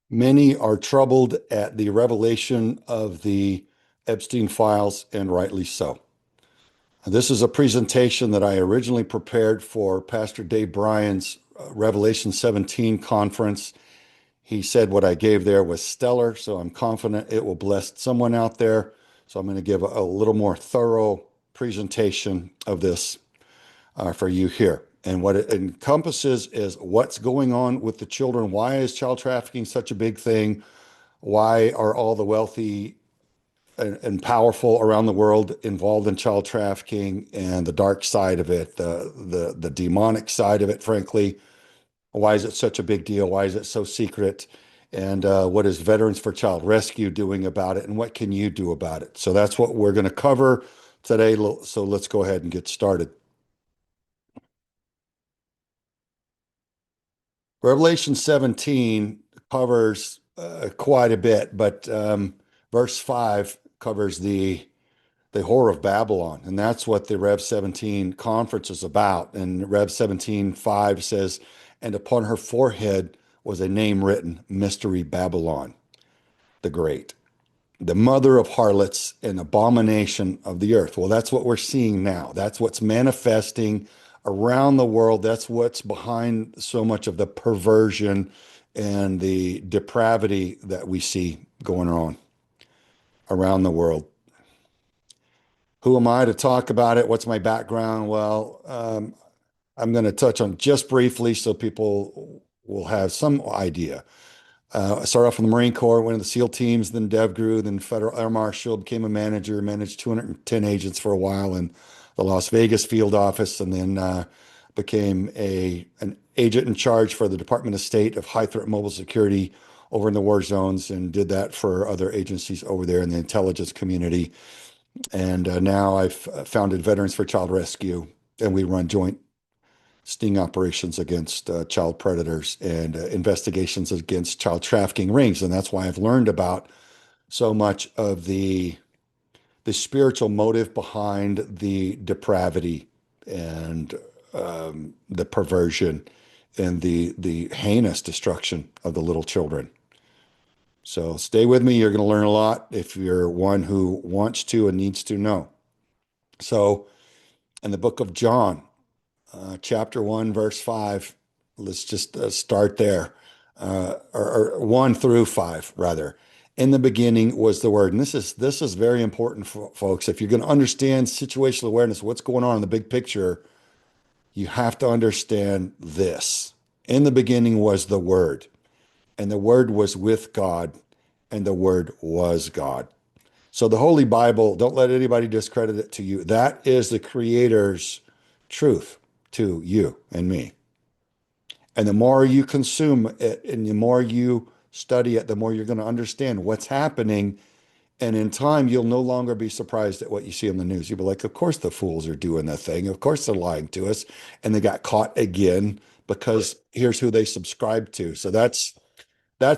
Many are troubled at the revelation of the Epstein files, and rightly so. This is a presentation that I originally prepared for Pastor Dave Bryan's Revelation 17 conference. He said what I gave there was stellar, so I'm confident it will bless someone out there. So I'm going to give a little more thorough presentation of this for you here. And what it encompasses is what's going on with the children. Why is child trafficking such a big thing? Why are all the wealthy and powerful around the world involved in child trafficking, and the dark side of it, the demonic side of it, frankly? Why is it such a big deal? Why is it so secret? And what is Veterans for Child Rescue doing about it? And what can you do about it? So that's what we're going to cover today. So let's go ahead and get started. Revelation 17 covers quite a bit, but verse 5 covers the whore of Babylon, and that's what the Rev 17 conference is about. And Rev 17:5 says, "And upon her forehead was a name written, Mystery Babylon the Great, the mother of harlots and abomination of the earth." Well, that's what we're seeing now. That's what's manifesting around the world. That's what's behind so much of the perversion and the depravity that we see going on around the world. Who am I to talk about it? What's my background? Well, I'm going to touch on just briefly so people will have some idea. I started off in the Marine Corps, went into the SEAL teams, then DevGru, then Federal Air Marshal, became a manager, managed 210 agents for a while in the Las Vegas field office, and then became an agent in charge for the Department of State of High Threat Mobile Security over in the war zones, and did that for other agencies over there in the intelligence community. And now I've founded Veterans for Child Rescue, and we run joint sting operations against child predators and investigations against child trafficking rings. And that's why I've learned about so much of the spiritual motive behind the depravity and the perversion and the heinous destruction of the little children. So stay with me. You're going to learn a lot if you're one who wants to and needs to know. So in the book of John, chapter 1, verse 5. Let's just start there, or 1 through 5, rather. In the beginning was the Word. And this is very important, folks. If you're going to understand situational awareness, what's going on in the big picture, you have to understand this. In the beginning was the Word, and the Word was with God, and the Word was God. So the Holy Bible, don't let anybody discredit it to you. That is the Creator's truth to you and me. And the more you consume it and the more you study it, the more you're going to understand what's happening. And in time, you'll no longer be surprised at what you see on the news. You'll be like, of course the fools are doing the thing. Of course they're lying to us. And they got caught again because here's who they subscribe to. So that's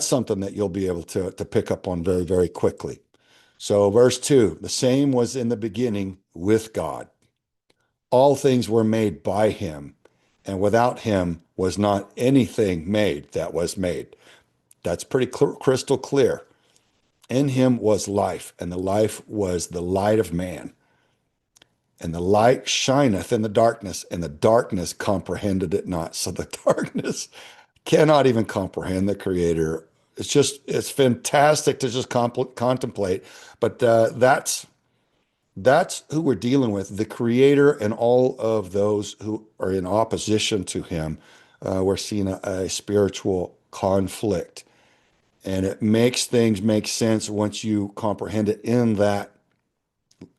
something that you'll be able to pick up on very, very quickly. So verse 2, the same was in the beginning with God. All things were made by him, and without him was not anything made that was made. That's pretty crystal clear. In him was life, and the life was the light of man. And the light shineth in the darkness, and the darkness comprehended it not. So the darkness cannot even comprehend the Creator. It's fantastic to just contemplate. But that's who we're dealing with, the Creator and all of those who are in opposition to him. We're seeing a spiritual conflict. And it makes things make sense once you comprehend it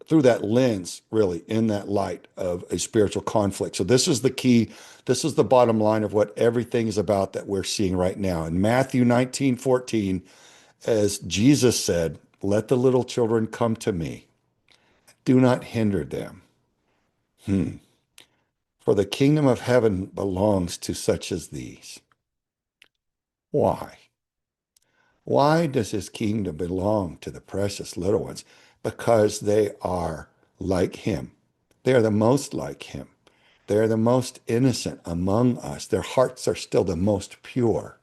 through that lens, really, in that light of a spiritual conflict. So this is the key. This is the bottom line of what everything is about that we're seeing right now. In Matthew 19:14, as Jesus said, "Let the little children come to me. Do not hinder them. For the kingdom of heaven belongs to such as these." Why? Why does his kingdom belong to the precious little ones? Because they are like him. They are the most like him. They are the most innocent among us. Their hearts are still the most pure.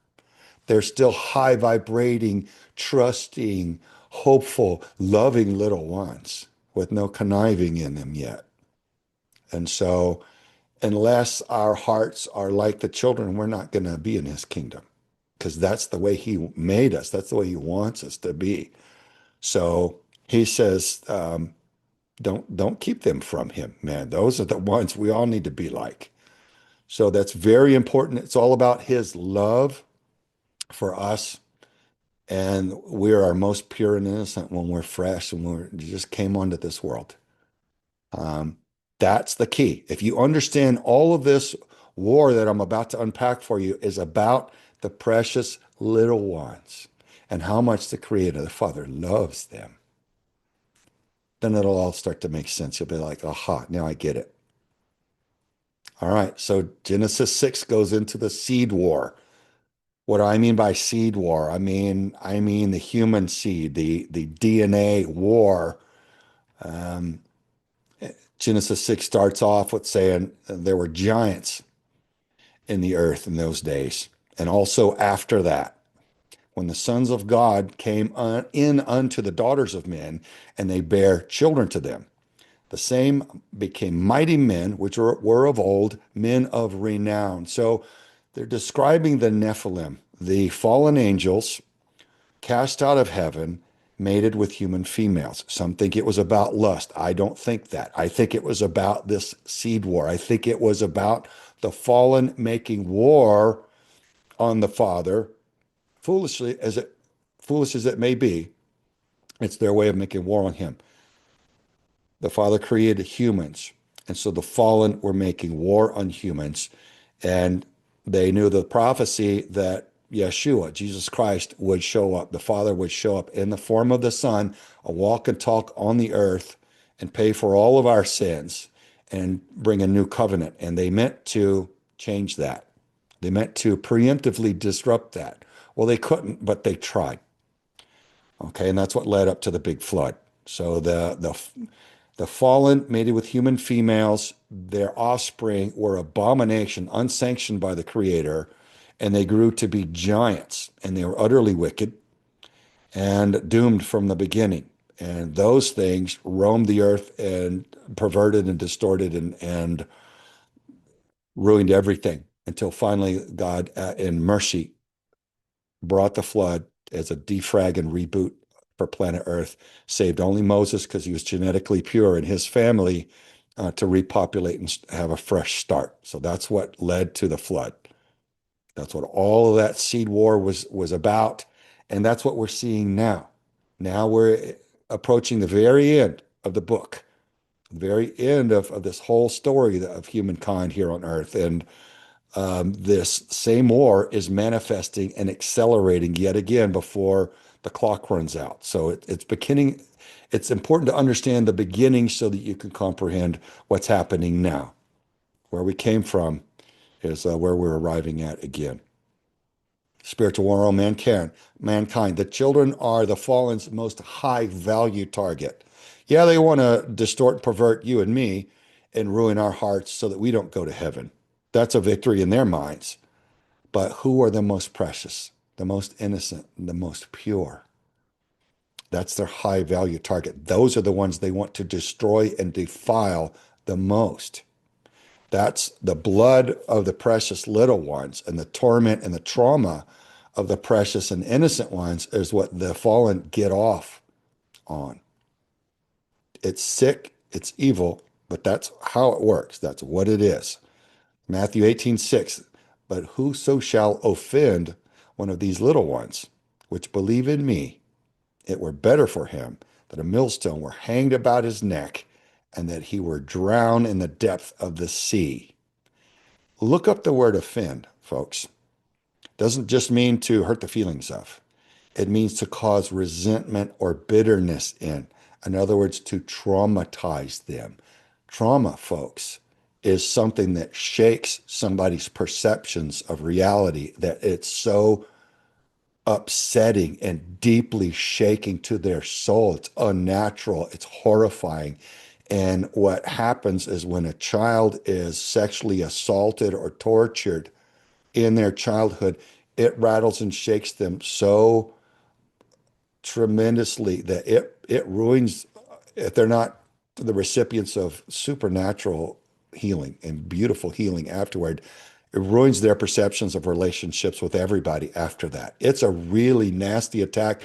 They're still high vibrating, trusting, hopeful, loving little ones with no conniving in them yet. And so, unless our hearts are like the children, we're not going to be in his kingdom because that's the way he made us. That's the way he wants us to be. So he says, don't keep them from him, man. Those are the ones we all need to be like. So that's very important. It's all about his love for us. And we're our most pure and innocent when we're fresh and we just came onto this world. Um, that's the key. If you understand all of this war that I'm about to unpack for you is about the precious little ones and how much the Creator, the Father, loves them, then it'll all start to make sense. You'll be like, aha, now I get it. All right. So Genesis 6 goes into the seed war. What do I mean by seed war? I mean the human seed, the DNA war. Um, Genesis 6 starts off with saying there were giants in the earth in those days. And also after that, when the sons of God came in unto the daughters of men, and they bare children to them, the same became mighty men, which were of old, men of renown. So they're describing the Nephilim, the fallen angels cast out of heaven, mated with human females. Some think it was about lust. I don't think that. I think it was about this seed war. I think it was about the fallen making war on the Father, foolishly as it foolish as it may be. It's their way of making war on him. The Father created humans, and so the fallen were making war on humans, and they knew the prophecy that Yeshua, Jesus Christ, would show up. The Father would show up in the form of the Son, a walk and talk on the earth, and pay for all of our sins and bring a new covenant. And they meant to change that. They meant to preemptively disrupt that. Well, they couldn't, but they tried. Okay, and that's what led up to the big flood. So the fallen mated with human females, their offspring were abomination, unsanctioned by the Creator, and they grew to be giants, and they were utterly wicked and doomed from the beginning. And those things roamed the earth and perverted and distorted and ruined everything until finally God, in mercy, brought the flood as a defrag and reboot for planet Earth, saved only Moses because he was genetically pure and his family to repopulate and have a fresh start. So that's what led to the flood. That's what all of that seed war was about. And that's what we're seeing now. Now we're approaching the very end of the book, the very end of this whole story of humankind here on Earth. And this same war is manifesting and accelerating yet again before the clock runs out. So it's beginning. It's important to understand the beginning so that you can comprehend what's happening now. Where we came from is where we're arriving at again. Spiritual war on mankind. The children are the fallen's most high value target. Yeah, they want to distort and pervert you and me and ruin our hearts so that we don't go to heaven. That's a victory in their minds. But who are the most precious, the most innocent, the most pure? That's their high value target. Those are the ones they want to destroy and defile the most. That's the blood of the precious little ones, and the torment and the trauma of the precious and innocent ones is what the fallen get off on. It's sick, it's evil, but that's how it works. That's what it is. Matthew 18:6. But whoso shall offend one of these little ones, which believe in me, it were better for him that a millstone were hanged about his neck and that he were drowned in the depth of the sea. Look up the word offend, folks. Doesn't just mean to hurt the feelings of. It means to cause resentment or bitterness in. In other words, to traumatize them. Trauma, folks, is something that shakes somebody's perceptions of reality, that it's so upsetting and deeply shaking to their soul. It's unnatural, it's horrifying. And what happens is when a child is sexually assaulted or tortured in their childhood, it rattles and shakes them so tremendously that it ruins, if they're not the recipients of supernatural healing and beautiful healing afterward, it ruins their perceptions of relationships with everybody after that. It's a really nasty attack.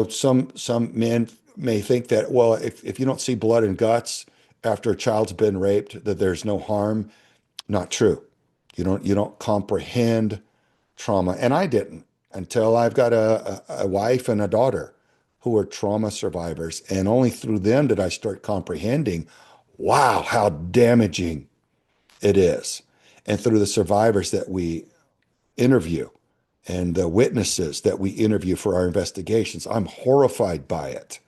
Some men may think that, well, if you don't see blood and guts after a child's been raped, that there's no harm. Not true. You don't comprehend trauma. And I didn't until I've got a wife and a daughter who are trauma survivors. And only through them did I start comprehending, wow, how damaging it is. And through the survivors that we interview and the witnesses that we interview for our investigations, I'm horrified by it,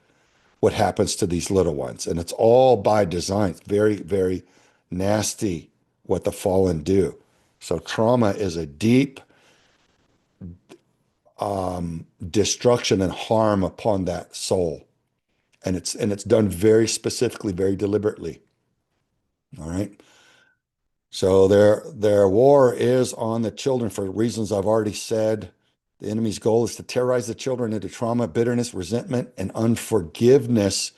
what happens to these little ones. And it's all by design. It's very, very nasty what the fallen do. So trauma is a deep destruction and harm upon that soul. And it's done very specifically, very deliberately. All right. So their war is on the children for reasons I've already said. The enemy's goal is to terrorize the children into trauma, bitterness, resentment, and unforgiveness,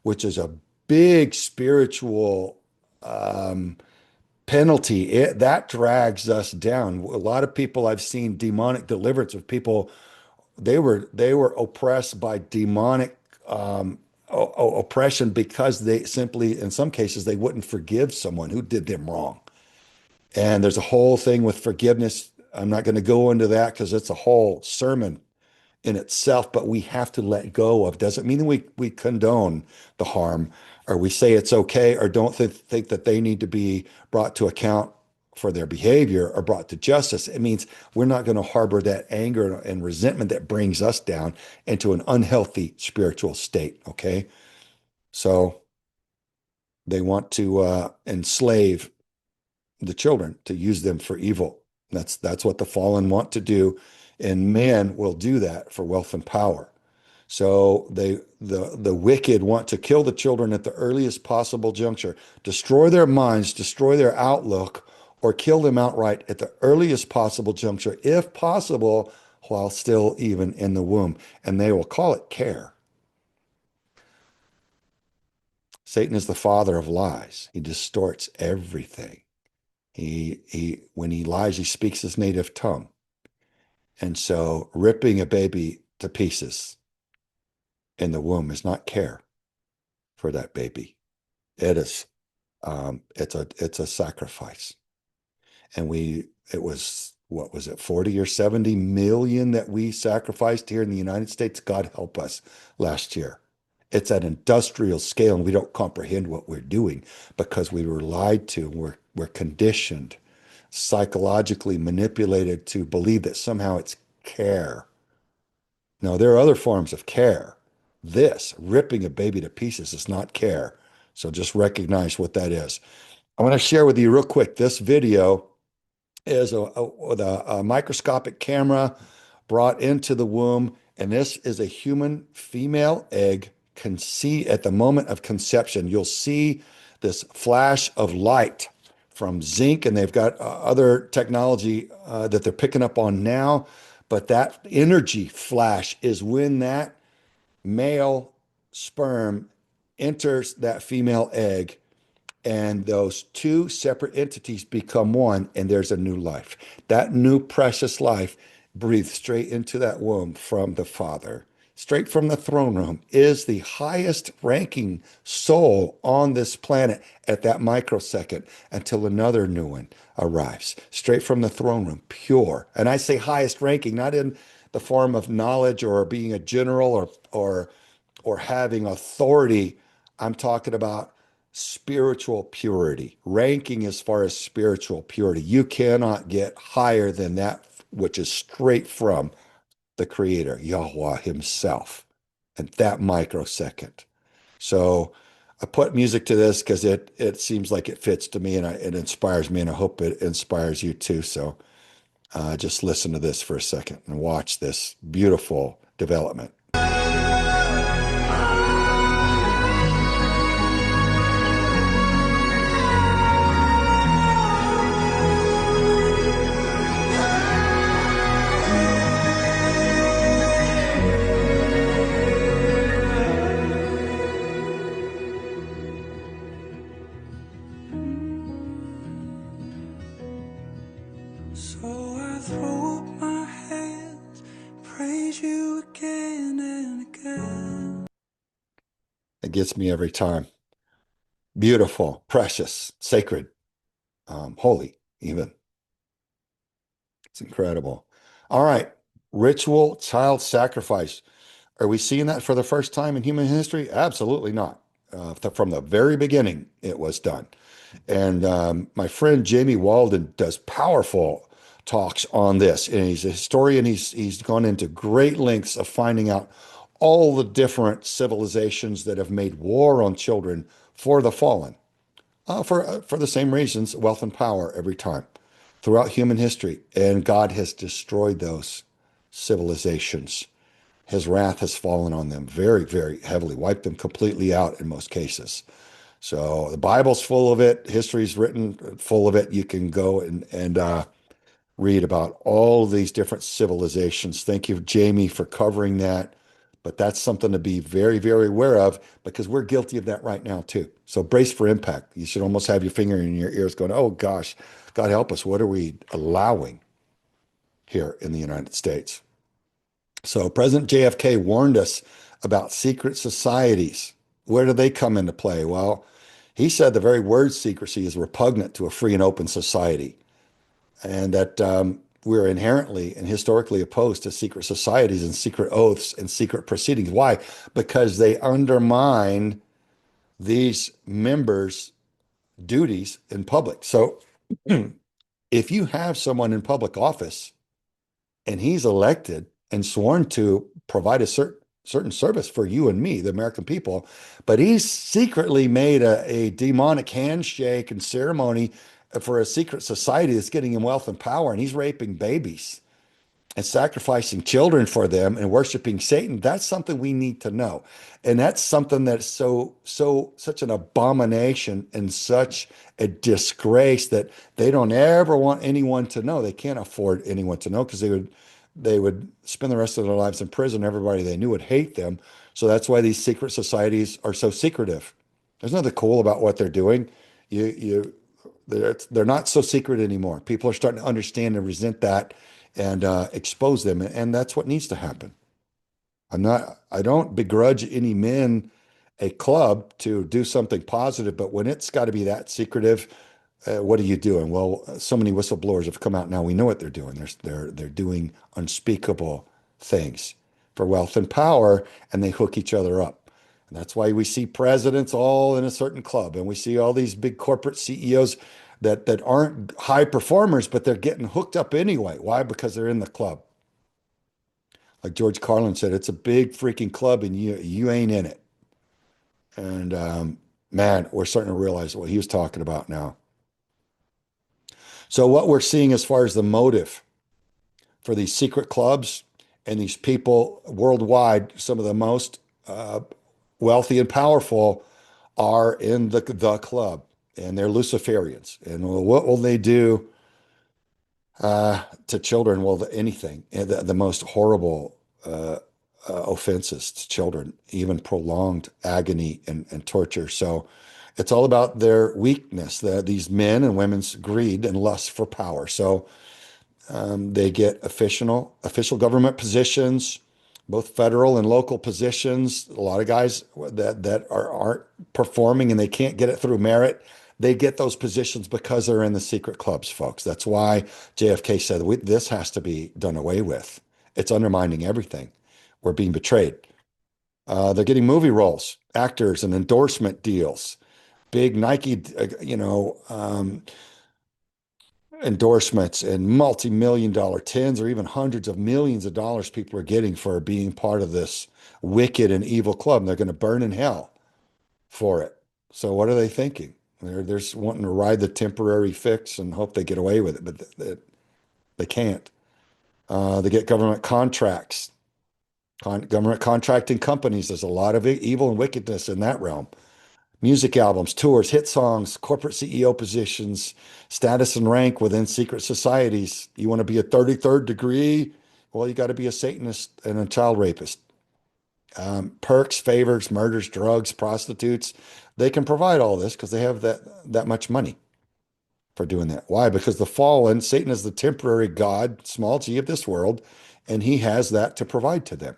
which is a big spiritual penalty. That drags us down. A lot of people I've seen demonic deliverance of people, they were oppressed by demonic oppression because they simply, in some cases, they wouldn't forgive someone who did them wrong. And there's a whole thing with forgiveness. I'm not going to go into that because it's a whole sermon in itself, but we have to let go of. Doesn't mean we condone the harm or we say it's okay or don't think that they need to be brought to account for their behavior or brought to justice. It means we're not going to harbor that anger and resentment that brings us down into an unhealthy spiritual state. Okay. So they want to enslave the children, to use them for evil. That's what the fallen want to do, and man will do that for wealth and power. So the wicked want to kill the children at the earliest possible juncture, destroy their minds, destroy their outlook, or kill them outright at the earliest possible juncture, if possible, while still even in the womb. And they will call it care. Satan is the father of lies. He distorts everything. When he lies, he speaks his native tongue. And so ripping a baby to pieces in the womb is not care for that baby. It is, it's a sacrifice. And it was, what was it, 40 or 70 million that we sacrificed here in the United States? God help us, last year. It's at industrial scale, and we don't comprehend what we're doing because we were lied to. We're conditioned, psychologically manipulated to believe that somehow it's care. No, there are other forms of care. This, ripping a baby to pieces, is not care. So just recognize what that is. I want to share with you real quick. This video is with a microscopic camera brought into the womb, and this is a human female egg. Can see at the moment of conception, you'll see this flash of light from zinc, and they've got other technology that they're picking up on now. But that energy flash is when that male sperm enters that female egg, and those two separate entities become one, and there's a new life. That new precious life breathed straight into that womb from the Father, straight from the throne room, is the highest ranking soul on this planet at that microsecond until another new one arrives, straight from the throne room, pure. And I say highest ranking, not in the form of knowledge or being a general or having authority. I'm talking about spiritual purity, ranking as far as spiritual purity. You cannot get higher than that which is straight from the Creator, Yahweh himself, at that microsecond. So I put music to this because it seems like it fits to me, and it inspires me, and I hope it inspires you too. So just listen to this for a second and watch this beautiful development. It gets me every time. Beautiful, precious, sacred, holy, even. It's incredible. All right. Ritual child sacrifice. Are we seeing that for the first time in human history? Absolutely not. From the very beginning, it was done. And my friend Jamie Walden does powerful talks on this. And he's a historian. He's gone into great lengths of finding out all the different civilizations that have made war on children for the fallen, for the same reasons, wealth and power every time throughout human history. And God has destroyed those civilizations. His wrath has fallen on them very, very heavily, wiped them completely out in most cases. So the Bible's full of it. History's written full of it. You can go and read about all these different civilizations. Thank you, Jamie, for covering that. But that's something to be very, very aware of because we're guilty of that right now too. So brace for impact. You should almost have your finger in your ears going, oh gosh, God help us. What are we allowing here in the United States? So President JFK warned us about secret societies. Where do they come into play? Well, he said the very word secrecy is repugnant to a free and open society, and that we're inherently and historically opposed to secret societies and secret oaths and secret proceedings. Why? Because they undermine these members' duties in public. So if you have someone in public office and he's elected and sworn to provide a certain service for you and me, the American people, but he's secretly made a demonic handshake and ceremony for a secret society that's getting him wealth and power, and he's raping babies and sacrificing children for them and worshiping Satan. That's something we need to know. And that's something that's such an abomination and such a disgrace that they don't ever want anyone to know. They can't afford anyone to know because they would spend the rest of their lives in prison. Everybody they knew would hate them. So that's why these secret societies are so secretive. There's nothing cool about what they're doing. You they're not so secret anymore. People are starting to understand and resent that and expose them. And that's what needs to happen. I don't begrudge any men a club to do something positive, but when it's got to be that secretive, what are you doing? Well, so many whistleblowers have come out now. We know what they're doing. They're doing unspeakable things for wealth and power, and they hook each other up. And that's why we see presidents all in a certain club, and we see all these big corporate CEOs that aren't high performers, but they're getting hooked up anyway. Why? Because they're in the club. Like George Carlin said, it's a big freaking club, and you ain't in it. And man, we're starting to realize what he was talking about now. So what we're seeing as far as the motive for these secret clubs and these people worldwide, some of the most wealthy and powerful are in the club, and they're Luciferians. And what will they do to children? Well, anything, the most horrible offenses to children, even prolonged agony and torture. So it's all about their weakness, these men and women's greed and lust for power. So they get official government positions, both federal and local positions. A lot of guys that aren't performing and they can't get it through merit. They get those positions because they're in the secret clubs, folks. That's why JFK said this has to be done away with. It's undermining everything. We're being betrayed. They're getting movie roles, actors, and endorsement deals. Big Nike, endorsements and multi-million dollar tens or even hundreds of millions of dollars people are getting for being part of this wicked and evil club. And they're going to burn in hell for it. So what are they thinking? They're just wanting to ride the temporary fix and hope they get away with it, but they can't. They get government contracts, government contracting companies. There's a lot of evil and wickedness in that realm. Music albums, tours, hit songs, corporate CEO positions, status and rank within secret societies. You want to be a 33rd degree? Well, you got to be a Satanist and a child rapist. Perks, favors, murders, drugs, prostitutes. They can provide all this because they have that much money for doing that. Why? Because the fallen, Satan is the temporary God, small g of this world, and he has that to provide to them.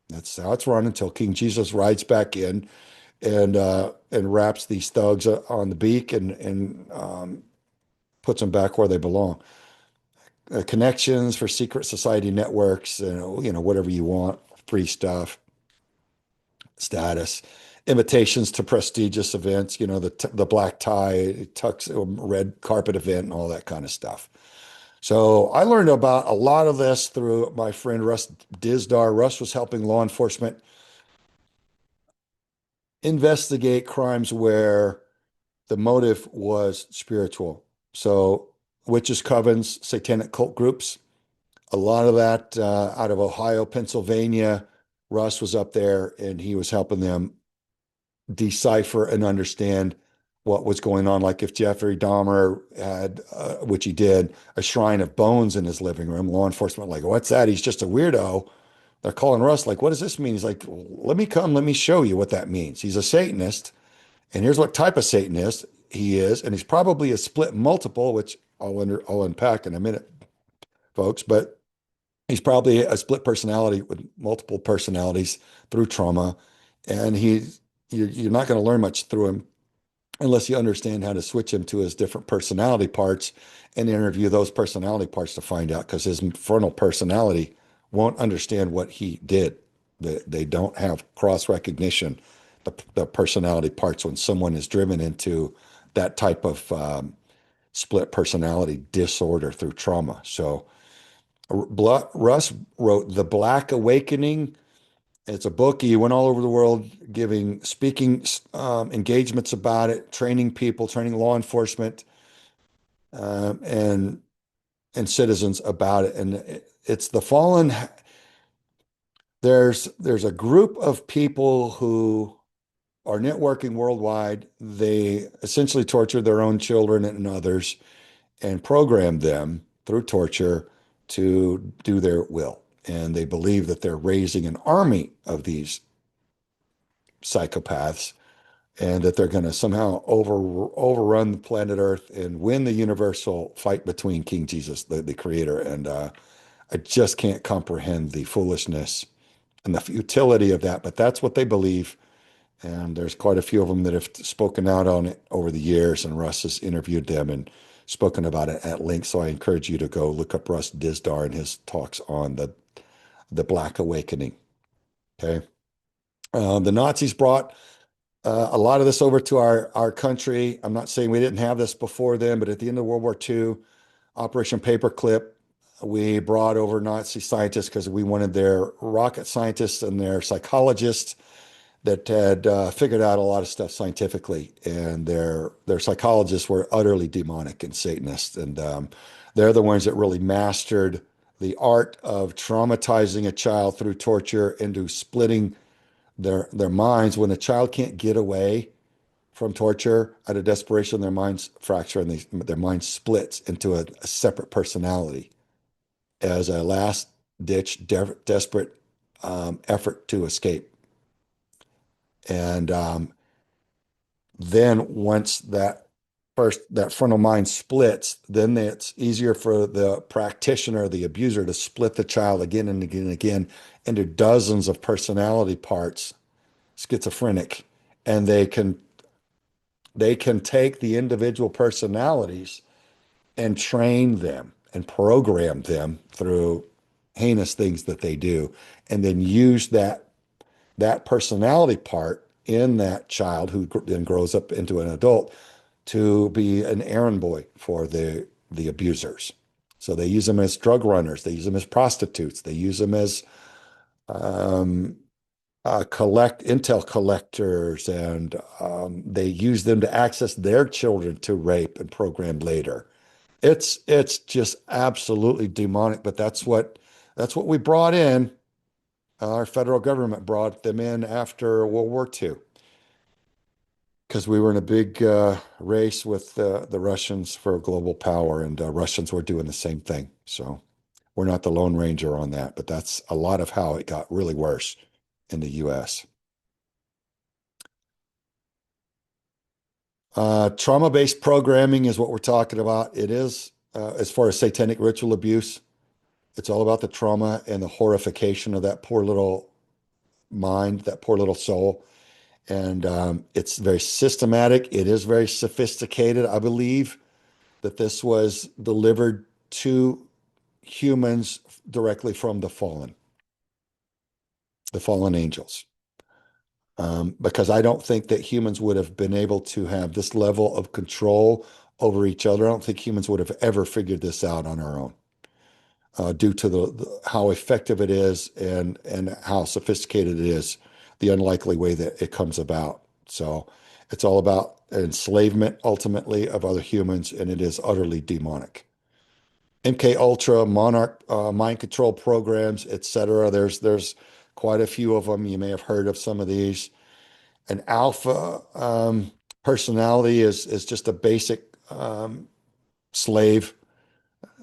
That's how it's run until King Jesus rides back in and wraps these thugs on the beak and puts them back where they belong. Connections for secret society networks, whatever you want, free stuff, status, invitations to prestigious events, the black tie, tux, red carpet event, and all that kind of stuff. So I learned about a lot of this through my friend Russ Dizdar. Russ was helping law enforcement investigate crimes where the motive was spiritual. So witches, covens, satanic cult groups, a lot of that out of Ohio, Pennsylvania. Russ was up there and he was helping them decipher and understand what was going on. Like if Jeffrey Dahmer had, which he did, a shrine of bones in his living room, law enforcement like, what's that? He's just a weirdo. They're calling Russ like, what does this mean? He's like, let me come, let me show you what that means. He's a Satanist, and here's what type of Satanist he is, and he's probably a split multiple, which I'll unpack in a minute, folks. But he's probably a split personality with multiple personalities through trauma, and you're not going to learn much through him unless you understand how to switch him to his different personality parts and interview those personality parts to find out, because his frontal personality won't understand what he did. They don't have cross recognition, the personality parts, when someone is driven into that type of split personality disorder through trauma. So Russ wrote The Black Awakening. It's a book. He went all over the world giving speaking engagements about it, training people, training law enforcement, um, and and citizens about it. And it's the fallen. There's a group of people who are networking worldwide. They essentially torture their own children and others and program them through torture to do their will. And they believe that they're raising an army of these psychopaths and that they're going to somehow overrun the planet Earth and win the universal fight between King Jesus, the creator. And I just can't comprehend the foolishness and the futility of that, but that's what they believe. And there's quite a few of them that have spoken out on it over the years, and Russ has interviewed them and spoken about it at length. So I encourage you to go look up Russ Dizdar and his talks on the Black Awakening. Okay. The Nazis brought a lot of this over to our country. I'm not saying we didn't have this before then, but at the end of World War II, Operation Paperclip, we brought over Nazi scientists because we wanted their rocket scientists and their psychologists that had figured out a lot of stuff scientifically, and their psychologists were utterly demonic and Satanist, and they're the ones that really mastered the art of traumatizing a child through torture into splitting their minds. When a child can't get away from torture out of desperation, their minds fracture and their mind splits into a separate personality as a last ditch desperate effort to escape. And then once that frontal mind splits, then it's easier for the practitioner, the abuser, to split the child again and again and again into dozens of personality parts, schizophrenic, and they can take the individual personalities and train them and program them through heinous things that they do, and then use that personality part in that child who then grows up into an adult to be an errand boy for the abusers. So they use them as drug runners, they use them as prostitutes, they use them as um, collect intel collectors, and they use them to access their children to rape and program later. It's just absolutely demonic, but that's what we brought in. Our federal government brought them in after World War II because we were in a big race with the Russians for global power, and Russians were doing the same thing. So we're not the Lone Ranger on that, but that's a lot of how it got really worse in the U.S. Trauma-based programming is what we're talking about. It is, as far as satanic ritual abuse, it's all about the trauma and the horrification of that poor little mind, that poor little soul. And it's very systematic. It is very sophisticated. I believe that this was delivered to humans directly from the fallen angels. Because I don't think that humans would have been able to have this level of control over each other. I don't think humans would have ever figured this out on our own, due to how effective it is and how sophisticated it is, the unlikely way that it comes about. So it's all about enslavement ultimately of other humans, and it is utterly demonic. MK Ultra, Monarch, mind control programs, etc. There's quite a few of them. You may have heard of some of these. An alpha personality is just a basic slave.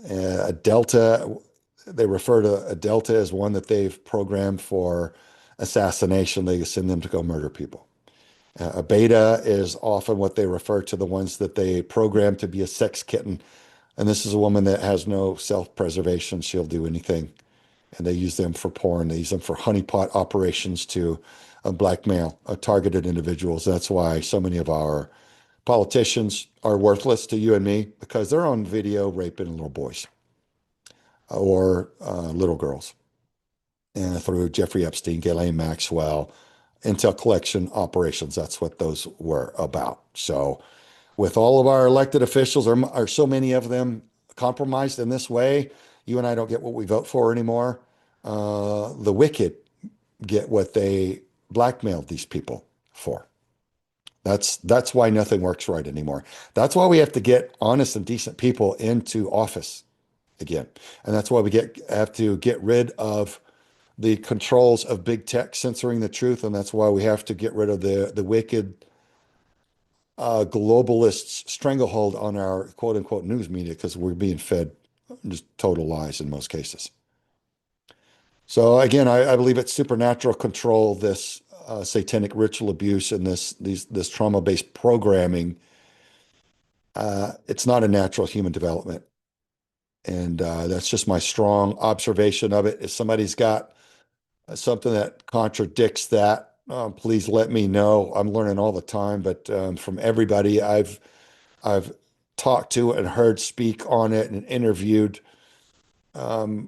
A delta, they refer to a delta as one that they've programmed for assassination. They send them to go murder people. A beta is often what they refer to the ones that they program to be a sex kitten. And this is a woman that has no self-preservation. She'll do anything. And they use them for porn. They use them for honeypot operations to blackmail targeted individuals. That's why so many of our politicians are worthless to you and me, because they're on video raping little boys or little girls. And through Jeffrey Epstein, Ghislaine Maxwell, intel collection operations, that's what those were about. So with all of our elected officials, are so many of them compromised in this way, you and I don't get what we vote for anymore. The wicked get what they blackmailed these people for. That's why nothing works right anymore. That's why we have to get honest and decent people into office again. And that's why have to get rid of the controls of big tech censoring the truth. And that's why we have to get rid of the wicked globalists' stranglehold on our quote unquote news media, because we're being fed just total lies in most cases. So again, I believe it's supernatural control, this satanic ritual abuse, and this trauma-based programming. It's not a natural human development. And that's just my strong observation of it. If somebody's got something that contradicts that, please let me know. I'm learning all the time, but from everybody I've talked to and heard speak on it and interviewed,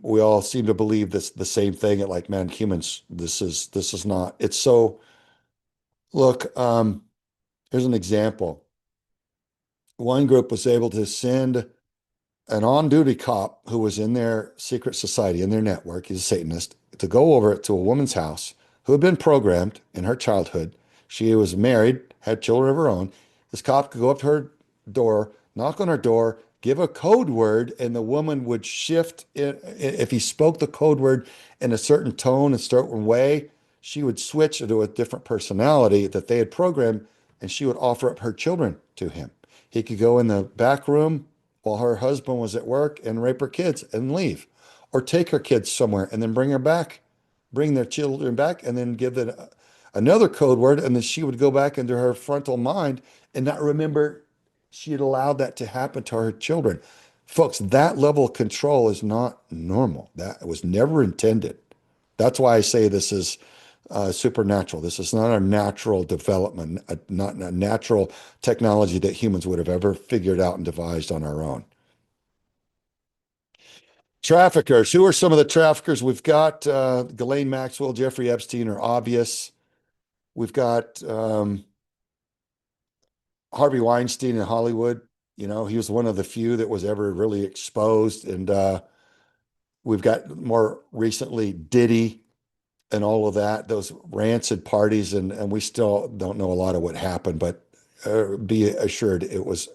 we all seem to believe the same thing. Like, man, humans, this is not. It's so. Look, here's an example. One group was able to send an on-duty cop who was in their secret society, in their network, he's a Satanist, to go over to a woman's house who had been programmed in her childhood. She was married, had children of her own. This cop could go up to her door, knock on her door, give a code word, and the woman would shift. If he spoke the code word in a certain tone and certain way, she would switch into a different personality that they had programmed, and she would offer up her children to him. He could go in the back room while her husband was at work and rape her kids and leave, or take her kids somewhere and then bring her back, bring their children back, and then give them another code word. And then she would go back into her frontal mind and not remember she had allowed that to happen to her children. Folks, that level of control is not normal. That was never intended. That's why I say this is supernatural. This is not a natural development, not a natural technology that humans would have ever figured out and devised on our own. Traffickers. Who are some of the traffickers? We've got Ghislaine Maxwell, Jeffrey Epstein are obvious. We've got Harvey Weinstein in Hollywood. You know, he was one of the few that was ever really exposed. And we've got more recently Diddy and all of that, those rancid parties, and we still don't know a lot of what happened, but be assured it was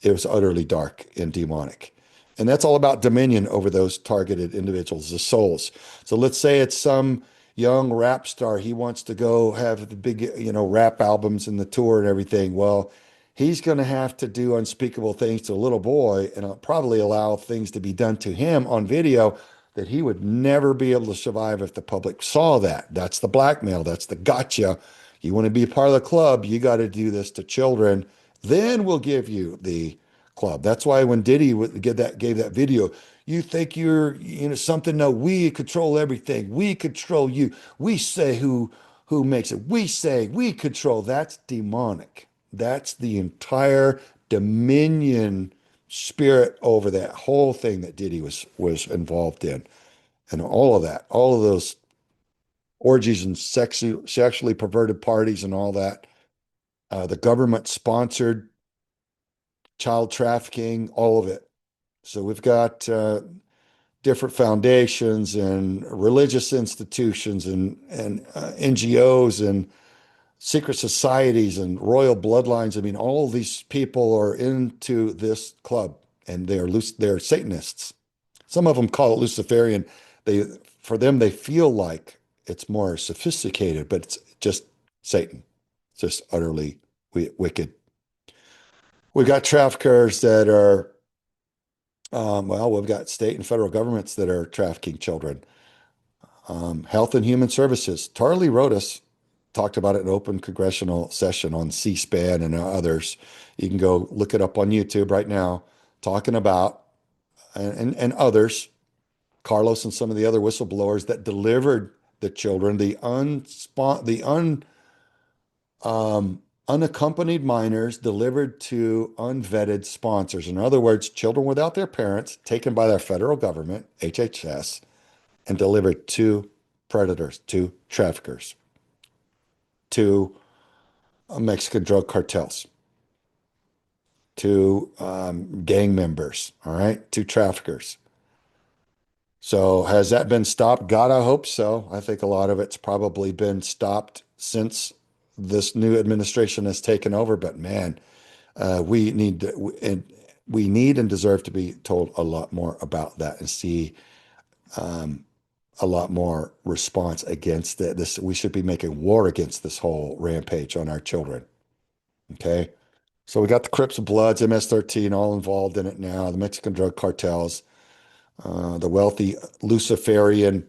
utterly dark and demonic. And that's all about dominion over those targeted individuals, the souls. So let's say it's some young rap star. He wants to go have the big, rap albums and the tour and everything. Well, he's going to have to do unspeakable things to a little boy and probably allow things to be done to him on video that he would never be able to survive if the public saw that. That's the blackmail. That's the gotcha. You want to be a part of the club, you got to do this to children. Then we'll give you the club. That's why when Diddy gave that video, you think you're something. No, we control everything. We control you. We say who makes it. We say, we control. That's demonic. That's the entire dominion spirit over that whole thing that Diddy was involved in. And all of that, all of those orgies and sexually perverted parties and all that. The government sponsored child trafficking, all of it. So we've got different foundations and religious institutions and NGOs and secret societies and royal bloodlines. I mean, all these people are into this club, and they're Satanists. Some of them call it Luciferian. They For them, they feel like it's more sophisticated, but it's just Satan. It's just utterly wicked. We've got traffickers that are, well, we've got state and federal governments that are trafficking children. Health and Human Services. Tarly wrote us, talked about it in open congressional session on C-SPAN and others. You can go look it up on YouTube right now, talking about, and others, Carlos and some of the other whistleblowers that delivered the children, unaccompanied minors delivered to unvetted sponsors. In other words, children without their parents taken by their federal government, HHS, and delivered to predators, to traffickers, to Mexican drug cartels, to gang members, all right, to traffickers. So has that been stopped? God, I hope so. I think a lot of it's probably been stopped since this new administration has taken over. But man, we need and deserve to be told a lot more about that and see a lot more response against this. We should be making war against this whole rampage on our children. Okay. So we got the Crips and Bloods, MS-13, all involved in it now, the Mexican drug cartels, the wealthy Luciferian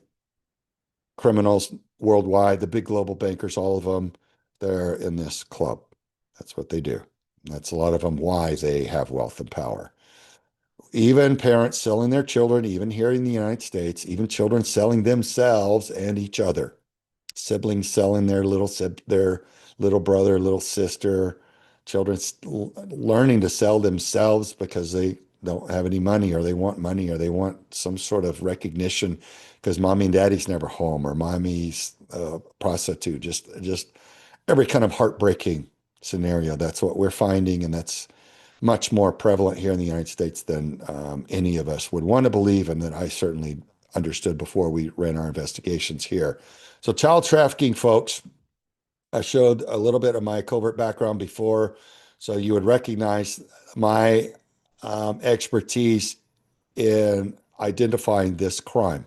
criminals worldwide, the big global bankers, all of them, they're in this club. That's what they do. That's a lot of them why they have wealth and power. Even parents selling their children, even here in the United States, even children selling themselves and each other. Siblings selling their little brother, little sister, children learning to sell themselves because they don't have any money or they want some sort of recognition because mommy and daddy's never home or mommy's a prostitute. Just every kind of heartbreaking scenario. That's what we're finding, and that's much more prevalent here in the United States than any of us would want to believe, and that I certainly understood before we ran our investigations here. So child trafficking, folks, I showed a little bit of my covert background before, so you would recognize my expertise in identifying this crime.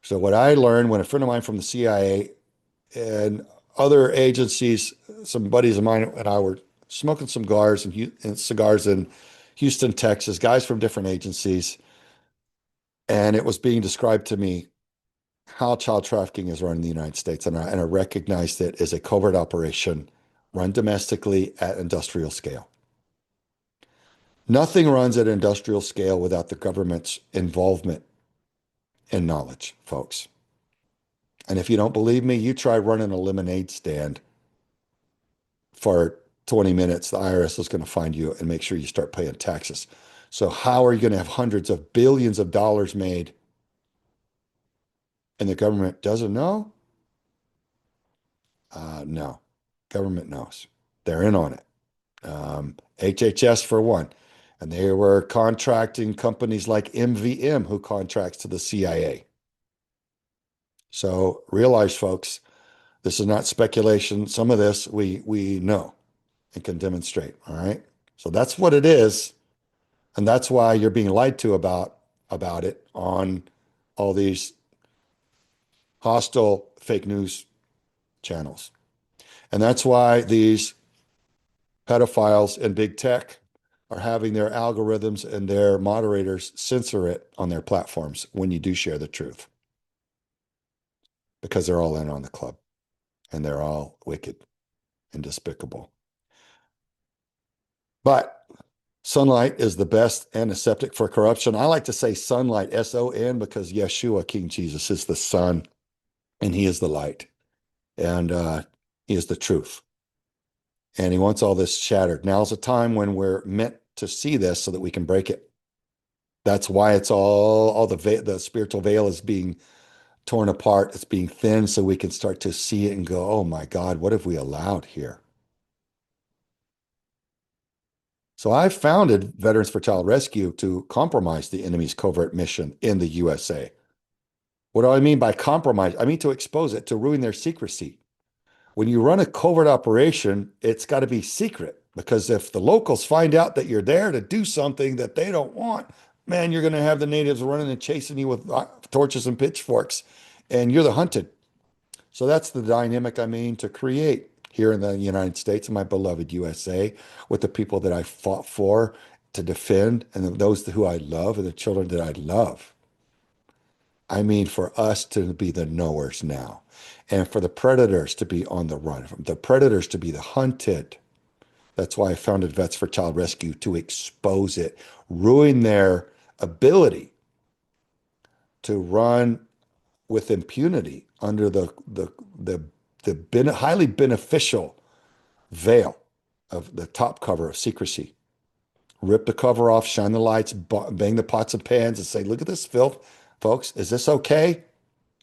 So what I learned when a friend of mine from the CIA and other agencies, some buddies of mine and I were smoking some cigars in Houston, Texas, guys from different agencies, and it was being described to me how child trafficking is run in the United States, and I recognized it as a covert operation run domestically at industrial scale. Nothing runs at industrial scale without the government's involvement and knowledge, folks. And if you don't believe me, you try running a lemonade stand for 20 minutes. The IRS is going to find you and make sure you start paying taxes. So how are you going to have hundreds of billions of dollars made and the government doesn't know? No, government knows. They're in on it. HHS for one. And they were contracting companies like MVM who contracts to the CIA. So realize, folks, this is not speculation. Some of this we know and can demonstrate. All right. So that's what it is. And that's why you're being lied to about it on all these hostile fake news channels. And that's why these pedophiles in big tech are having their algorithms and their moderators censor it on their platforms when you do share the truth. Because they're all in on the club and they're all wicked and despicable. But sunlight is the best antiseptic for corruption. I like to say sunlight, S-O-N, because Yeshua, King Jesus, is the sun and he is the light. and he is the truth. And he wants all this shattered. Now's the time when we're meant to see this so that we can break it. That's why it's all the spiritual veil is being torn apart. It's being thinned so we can start to see it and go, oh my God, what have we allowed here? So I founded Veterans for Child Rescue to compromise the enemy's covert mission in the USA. What do I mean by compromise? I mean to expose it, to ruin their secrecy. When you run a covert operation, it's got to be secret, because if the locals find out that you're there to do something that they don't want, man, you're going to have the natives running and chasing you with torches and pitchforks, and you're the hunted. So that's the dynamic I mean to create here in the United States, in my beloved USA, with the people that I fought for to defend, and those who I love, and the children that I love. I mean, for us to be the knowers now, and for the predators to be on the run, from the predators to be the hunted. That's why I founded Vets for Child Rescue, to expose it, ruin their ability to run with impunity under the highly beneficial veil of the top cover of secrecy. Rip the cover off, shine the lights, bang the pots and pans, and say, look at this filth, folks. Is this okay?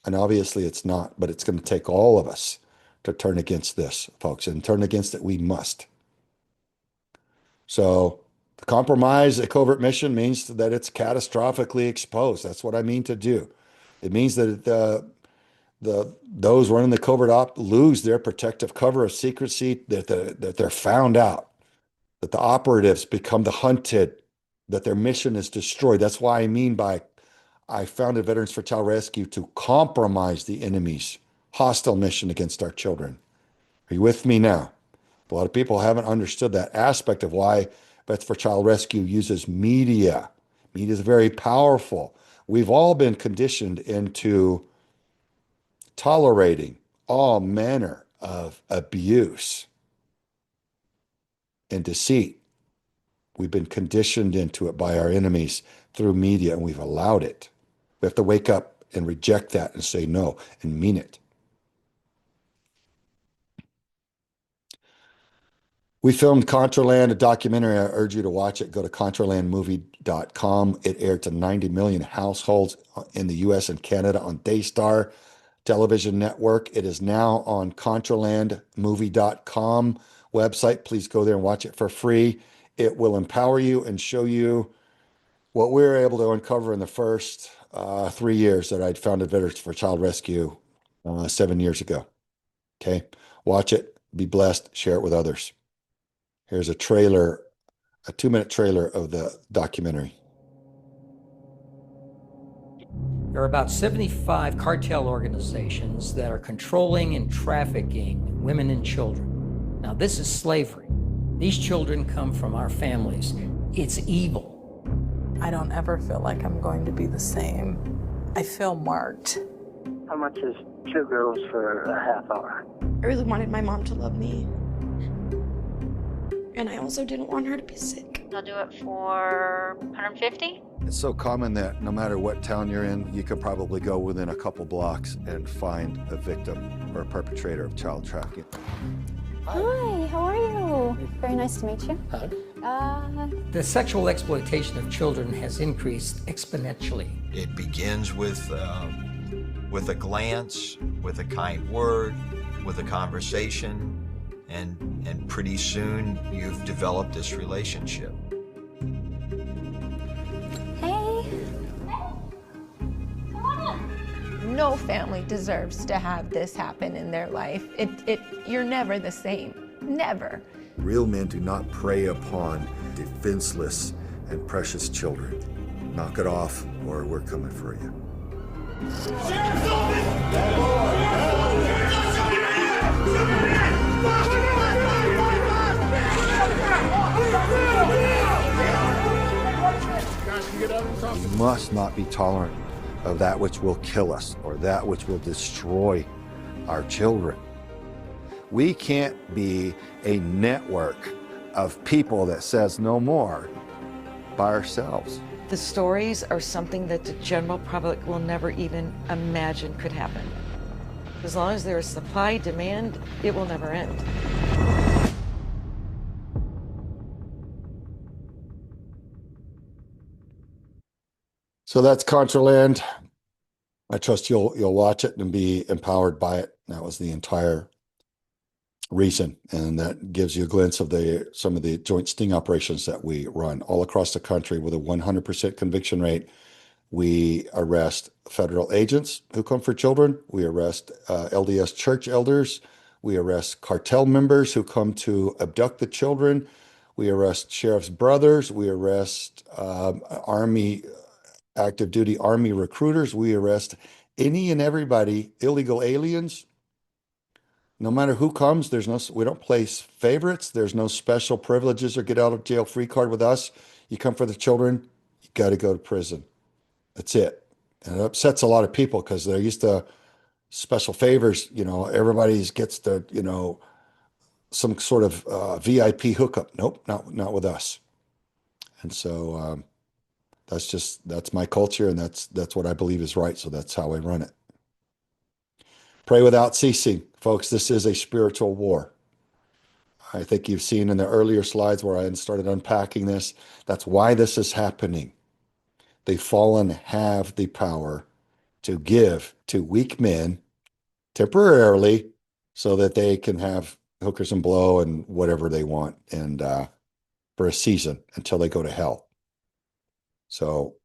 And obviously it's not, but it's going to take all of us to turn against this, folks, and turn against it we must. So the compromise, a covert mission, means that it's catastrophically exposed. That's what I mean to do. It means that those running the covert op lose their protective cover of secrecy, that they're found out, that the operatives become the hunted, that their mission is destroyed. That's why I founded Veterans for Child Rescue, to compromise the enemy's hostile mission against our children. Are you with me now? A lot of people haven't understood that aspect of why Vets for Child Rescue uses media. Media is very powerful. We've all been conditioned into tolerating all manner of abuse and deceit. We've been conditioned into it by our enemies through media, and we've allowed it. We have to wake up and reject that and say no and mean it. We filmed Contraland, a documentary. I urge you to watch it. Go to contralandmovie.com. It aired to 90 million households in the US and Canada on Daystar Television Network. It is now on contralandmovie.com website. Please go there and watch it for free. It will empower you and show you what we were able to uncover in the first 3 years that I'd founded Veterans for Child Rescue 7 years ago. Okay, watch it, be blessed, share it with others. Here's a trailer, a 2-minute trailer of the documentary. There are about 75 cartel organizations that are controlling and trafficking women and children. Now, this is slavery. These children come from our families. It's evil. I don't ever feel like I'm going to be the same. I feel marked. How much is 2 girls for a half hour? I really wanted my mom to love me. And I also didn't want her to be sick. I'll do it for 150. It's so common that no matter what town you're in, you could probably go within a couple blocks and find a victim or a perpetrator of child trafficking. Hi, how are you? Very nice to meet you. The sexual exploitation of children has increased exponentially. It begins with a glance, with a kind word, with a conversation, and pretty soon you've developed this relationship. Hey. No family deserves to have this happen in their life. You're never the same, never. Real men do not prey upon defenseless and precious children. Knock it off, or we're coming for you. We must not be tolerant of that which will kill us or that which will destroy our children. We can't be a network of people that says no more by ourselves. The stories are something that the general public will never even imagine could happen. As long as there is supply, demand, it will never end. So that's Contraland. I trust you'll watch it and be empowered by it. That was the entire reason, and that gives you a glimpse of some of the joint sting operations that we run all across the country with a 100% conviction rate. We arrest federal agents who come for children. We arrest LDS church elders. We arrest cartel members who come to abduct the children. We arrest sheriff's brothers. We arrest Army, active duty Army recruiters. We arrest any and everybody, illegal aliens. No matter who comes, we don't place favorites. There's no special privileges or get out of jail free card with us. You come for the children, you got to go to prison. That's it. And it upsets a lot of people because they're used to special favors. Everybody gets some sort of VIP hookup. Nope, not with us. And so that's my culture, and that's what I believe is right. So that's how I run it. Pray without ceasing, folks. This is a spiritual war. I think you've seen in the earlier slides where I started unpacking this. That's why this is happening. The fallen have the power to give to weak men temporarily so that they can have hookers and blow and whatever they want, and for a season until they go to hell. So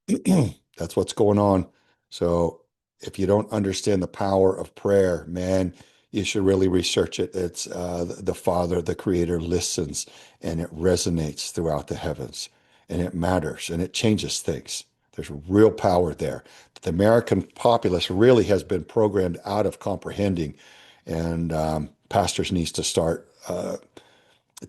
that's what's going on. So if you don't understand the power of prayer, man, you should really research it. It's the Father, the Creator, listens, and it resonates throughout the heavens, and it matters, and it changes things. There's real power there. The American populace really has been programmed out of comprehending, and pastors needs to start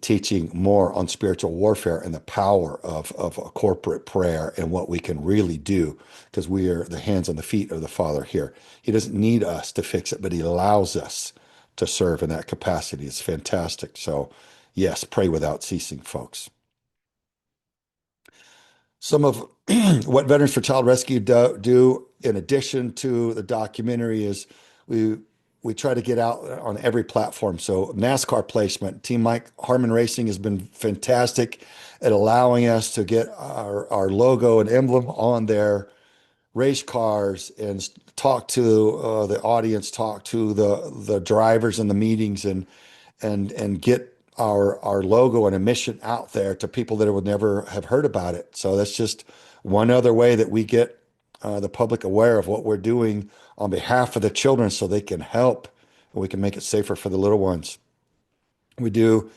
teaching more on spiritual warfare and the power of a corporate prayer and what we can really do, because we are the hands and the feet of the Father here. He doesn't need us to fix it, but he allows us to serve in that capacity. It's fantastic. So yes, pray without ceasing, folks. Some of what Veterans for Child Rescue do in addition to the documentary is we try to get out on every platform. So NASCAR placement, Team Mike Harmon Racing has been fantastic at allowing us to get our logo and emblem on their race cars and talk to the audience, talk to the drivers in the meetings, and get our logo and a mission out there to people that would never have heard about it. So that's just one other way that we get the public aware of what we're doing on behalf of the children so they can help and we can make it safer for the little ones. We do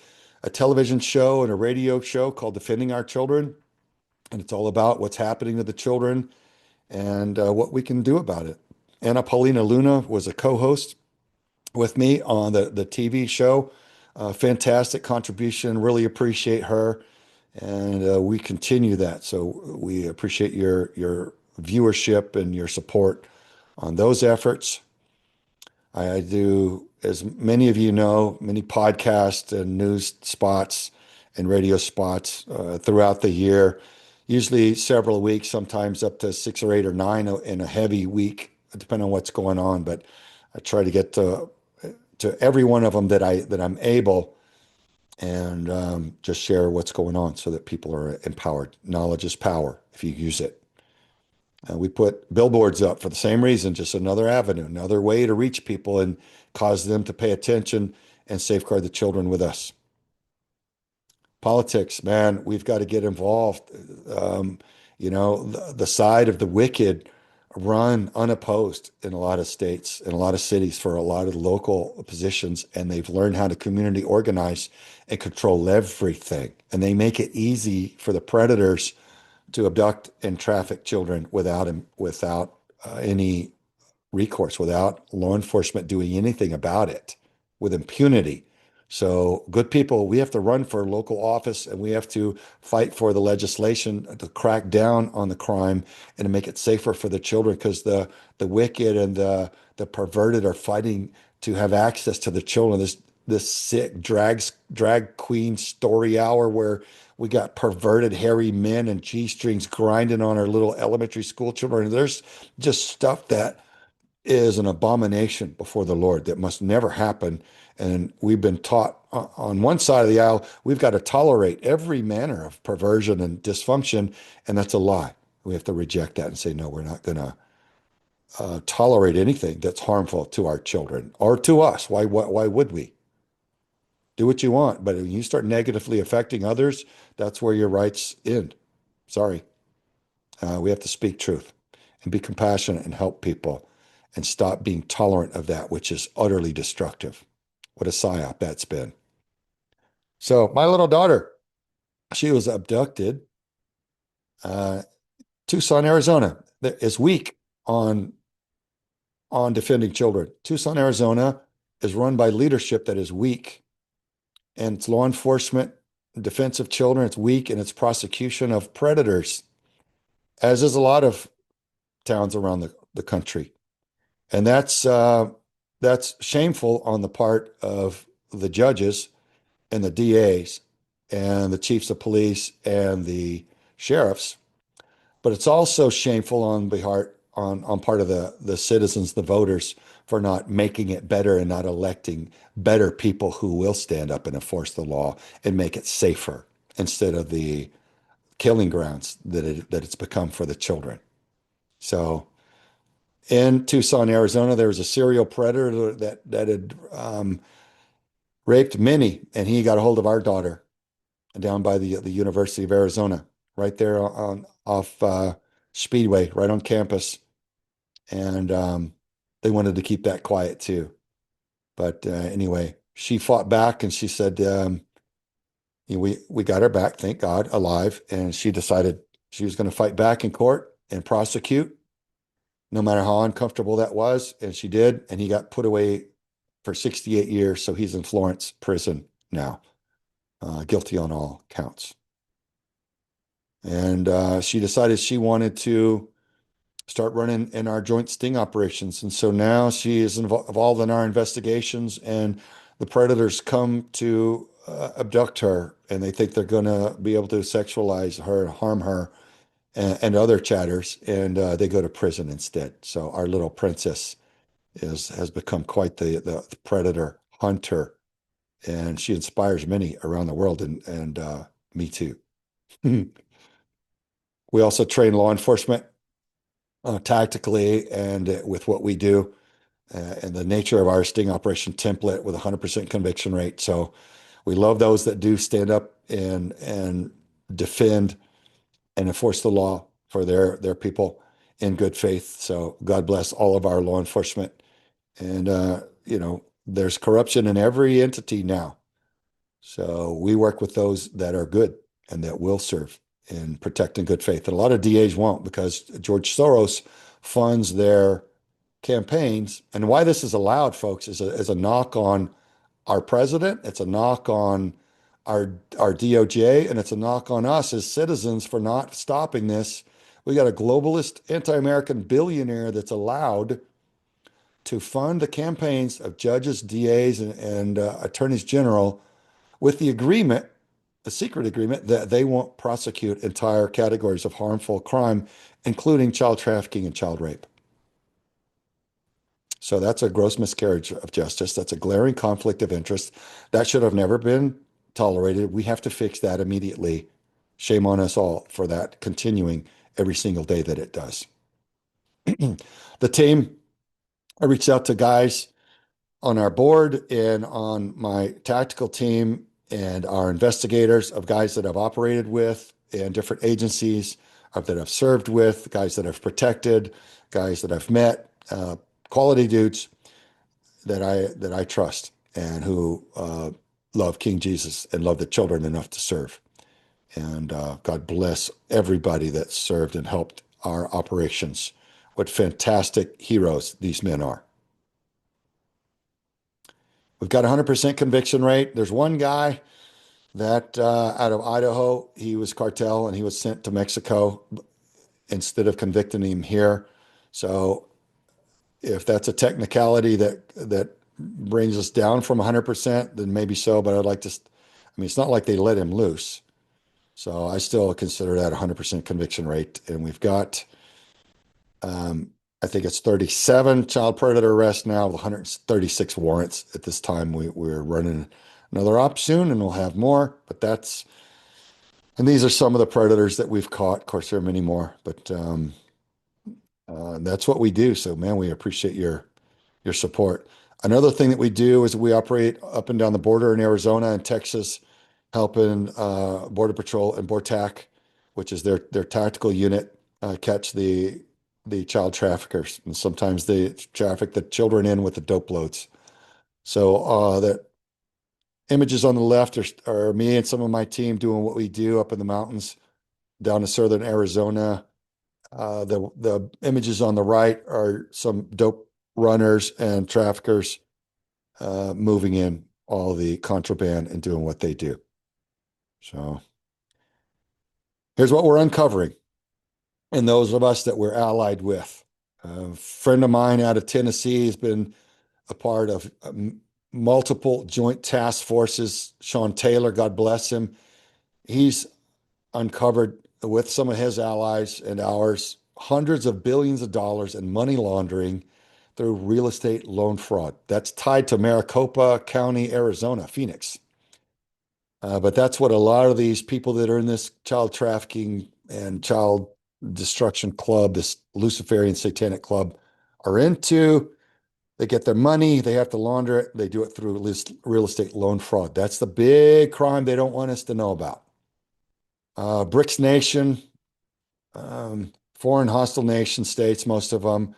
a television show and a radio show called Defending Our Children, and it's all about what's happening to the children and what we can do about it. Anna Paulina Luna was a co-host with me on the TV show. Fantastic contribution. Really appreciate her. And we continue that. So we appreciate your viewership and your support on those efforts. I do, as many of you know, many podcasts and news spots and radio spots throughout the year, usually several weeks, sometimes up to 6 or 8 or 9 in a heavy week, depending on what's going on. But I try to get to every one of them that I'm able, and just share what's going on so that people are empowered. Knowledge is power if you use it. We put billboards up for the same reason, just another avenue, another way to reach people and cause them to pay attention and safeguard the children with us. Politics, man, we've got to get involved. The side of the wicked run unopposed in a lot of states, in a lot of cities for a lot of local positions, and they've learned how to community organize and control everything. And they make it easy for the predators to abduct and traffic children without any recourse, without law enforcement doing anything about it, with impunity. So good people, we have to run for local office, and we have to fight for the legislation to crack down on the crime and to make it safer for the children, because the wicked and the perverted are fighting to have access to the children. This sick drag queen story hour where we got perverted hairy men and G-strings grinding on our little elementary school children. There's just stuff that is an abomination before the Lord that must never happen. And we've been taught on one side of the aisle, we've got to tolerate every manner of perversion and dysfunction, and that's a lie. We have to reject that and say, no, we're not going to tolerate anything that's harmful to our children or to us. Why would we? Do what you want, but when you start negatively affecting others, that's where your rights end. Sorry. We have to speak truth and be compassionate and help people and stop being tolerant of that which is utterly destructive. What a psyop that's been. So my little daughter, she was abducted. Tucson, Arizona is weak on defending children. Tucson, Arizona is run by leadership that is weak, and its law enforcement defense of children, it's weak in its prosecution of predators, as is a lot of towns around the country. And that's shameful on the part of the judges and the DAs and the chiefs of police and the sheriffs. But it's also shameful on part of the citizens, the voters, for not making it better and not electing better people who will stand up and enforce the law and make it safer instead of the killing grounds that it's become for the children. So in Tucson, Arizona, there was a serial predator that had raped many, and he got a hold of our daughter down by the University of Arizona, right there on off Speedway, right on campus, and they wanted to keep that quiet too. But anyway, she fought back, and she said, "We got her back, thank God, alive." And she decided she was going to fight back in court and prosecute, no matter how uncomfortable that was, and she did. And he got put away for 68 years, so he's in Florence prison now, guilty on all counts. And she decided she wanted to start running in our joint sting operations. And so now she is involved in our investigations, and the predators come to abduct her, and they think they're going to be able to sexualize her, harm her, and other chatters, and they go to prison instead. So our little princess has become quite the predator hunter, and she inspires many around the world, and me too. We also train law enforcement tactically and with what we do, and the nature of our sting operation template with 100% conviction rate. So we love those that do stand up and defend and enforce the law for their people in good faith. So God bless all of our law enforcement. And there's corruption in every entity now. So we work with those that are good and that will serve and protect in good faith. And a lot of DAs won't, because George Soros funds their campaigns. And why this is allowed, folks, is a knock on our president. It's a knock on our DOJ, and it's a knock on us as citizens for not stopping this. We got a globalist, anti-American billionaire that's allowed to fund the campaigns of judges, DAs, and attorneys general with the agreement, the secret agreement, that they won't prosecute entire categories of harmful crime, including child trafficking and child rape. So that's a gross miscarriage of justice. That's a glaring conflict of interest. That should have never been tolerated. We have to fix that immediately. Shame on us all for that continuing every single day that it does. The team, I reached out to guys on our board and on my tactical team and our investigators, of guys that I've operated with in different agencies, that I've served with, guys that I've protected, guys that I've met, quality dudes that I trust and who love King Jesus and love the children enough to serve. And God bless everybody that served and helped our operations. What fantastic heroes these men are. We've got 100% conviction rate. There's one guy that out of Idaho, he was cartel and he was sent to Mexico instead of convicting him here. So if that's a technicality that brings us down from 100%, then maybe so, but I'd like to, it's not like they let him loose. So I still consider that 100% conviction rate. And we've got I think it's 37 child predator arrests now with 136 warrants at this time. We're running another op soon and we'll have more, but and these are some of the predators that we've caught. Of course, there are many more, but that's what we do. So, man, we appreciate your support. Another thing that we do is we operate up and down the border in Arizona and Texas, helping Border Patrol and BORTAC, which is their tactical unit, catch the child traffickers. And sometimes they traffic the children in with the dope loads. So the images on the left are me and some of my team doing what we do up in the mountains down to southern Arizona. The images on the right are some dope runners and traffickers moving in all the contraband and doing what they do. So here's what we're uncovering. And those of us that we're allied with. A friend of mine out of Tennessee has been a part of multiple joint task forces. Sean Taylor, God bless him. He's uncovered with some of his allies and ours hundreds of billions of dollars in money laundering through real estate loan fraud. That's tied to Maricopa County, Arizona, Phoenix. But that's what a lot of these people that are in this child trafficking and child destruction club, this Luciferian satanic club, are into. They get their money, they have to launder it, they do it through real estate loan fraud. That's the big crime they don't want us to know about. BRICS nation, foreign hostile nation states, most of them,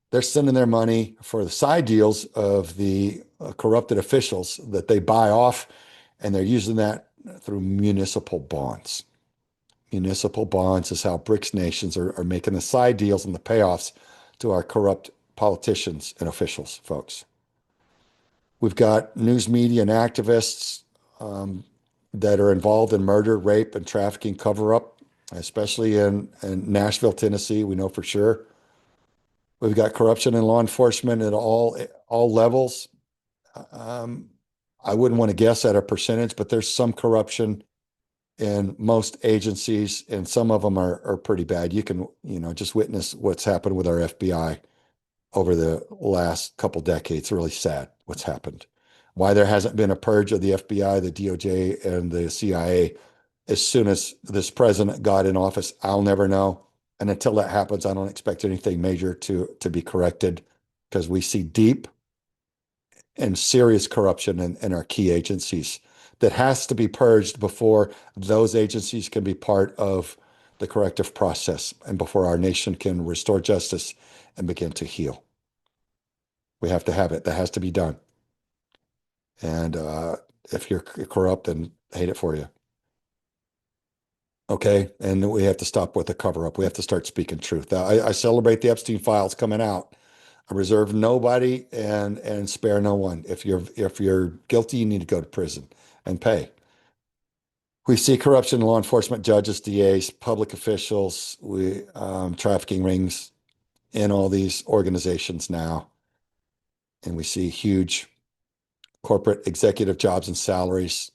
they're sending their money for the side deals of the corrupted officials that they buy off, and they're using that through municipal bonds. Municipal bonds is how BRICS nations are making the side deals and the payoffs to our corrupt politicians and officials, folks. We've got news media and activists that are involved in murder, rape, and trafficking cover-up, especially in Nashville, Tennessee, we know for sure. We've got corruption in law enforcement at all levels. I wouldn't want to guess at a percentage, but there's some corruption in most agencies, and some of them are pretty bad. You can, just witness what's happened with our FBI over the last couple decades. Really sad what's happened. Why there hasn't been a purge of the FBI, the DOJ, and the CIA as soon as this president got in office, I'll never know. And until that happens, I don't expect anything major to be corrected, because we see deep and serious corruption in our key agencies that has to be purged before those agencies can be part of the corrective process and before our nation can restore justice and begin to heal. We have to have it. That has to be done. And if you're corrupt, then I hate it for you. Okay. And we have to stop with the cover up. We have to start speaking truth. I celebrate the Epstein files coming out. I reserve nobody and spare no one. If you're guilty, you need to go to prison and pay. We see corruption in law enforcement, judges, DAs, public officials, trafficking rings in all these organizations now. And we see huge corporate executive jobs and salaries,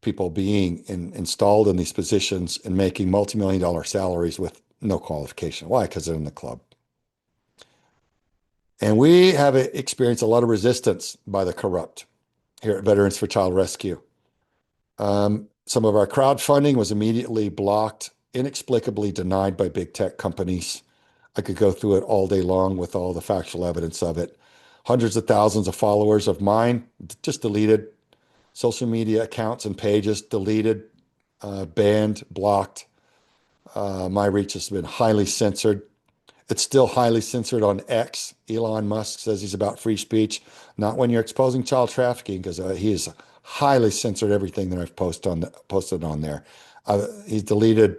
people being installed in these positions and making multi-million-dollar salaries with no qualification. Why? Because they're in the club. And we have experienced a lot of resistance by the corrupt here at Veterans for Child Rescue. Some of our crowdfunding was immediately blocked, inexplicably denied by big tech companies. I could go through it all day long with all the factual evidence of it. Hundreds of thousands of followers of mine just deleted. Social media accounts and pages deleted, banned, blocked. My reach has been highly censored. It's still highly censored on X. Elon Musk says he's about free speech. Not when you're exposing child trafficking, because he has highly censored everything that I've posted on there. He's deleted.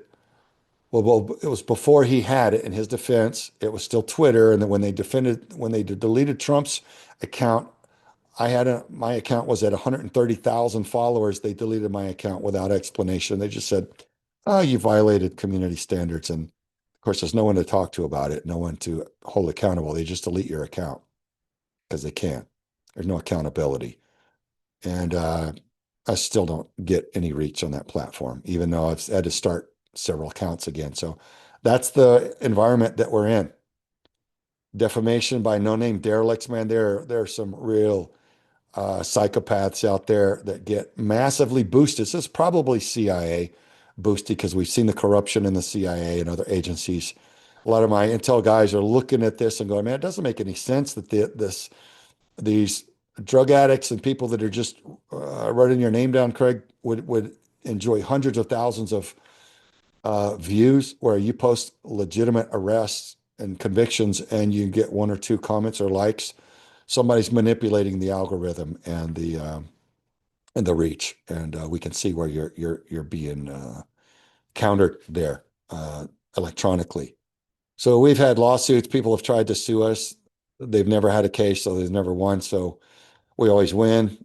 Well, it was before he had it. In his defense, it was still Twitter, and then when they deleted Trump's account, my account was at 130,000 followers. They deleted my account without explanation. They just said, "Oh, you violated community standards," and of course, there's no one to talk to about it, no one to hold accountable. They just delete your account because they can. There's no accountability. And I still don't get any reach on that platform, even though I've had to start several accounts again. So that's the environment that we're in. defamation by no-name derelicts, man. There are some real psychopaths out there that get massively boosted. This is probably CIA boosted because we've seen the corruption in the CIA and other agencies. A lot of my intel guys are looking at this and going, man, it doesn't make any sense that these drug addicts and people that are just writing your name down, Craig, would enjoy hundreds of thousands of views where you post legitimate arrests and convictions and you get one or two comments or likes. Somebody's manipulating the algorithm and the reach, and we can see where you're being countered there electronically. So we've had lawsuits. People have tried to sue us. They've never had a case, so they've never won. So we always win.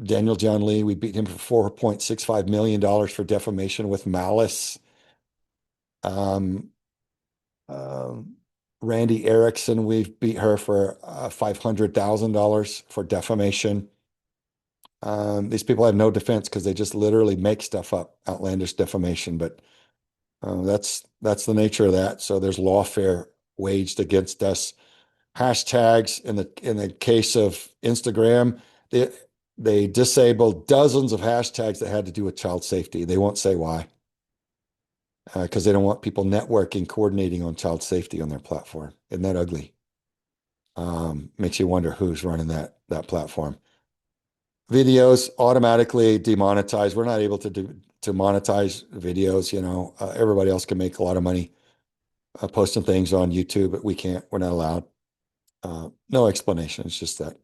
Daniel John Lee, we beat him for $4.65 million for defamation with malice. Um, Randy Erickson, we've beat her for $500,000 for defamation. These people have no defense because they just literally make stuff up, outlandish defamation. But that's the nature of that. So there's lawfare waged against us. Hashtags in the case of Instagram, they disabled dozens of hashtags that had to do with child safety. They won't say why, because they don't want people networking, coordinating on child safety on their platform. Isn't that ugly? Makes you wonder who's running that platform. Videos automatically demonetized. We're not able to monetize videos. Everybody else can make a lot of money posting things on YouTube, but we can't. We're not allowed. No explanation. It's just that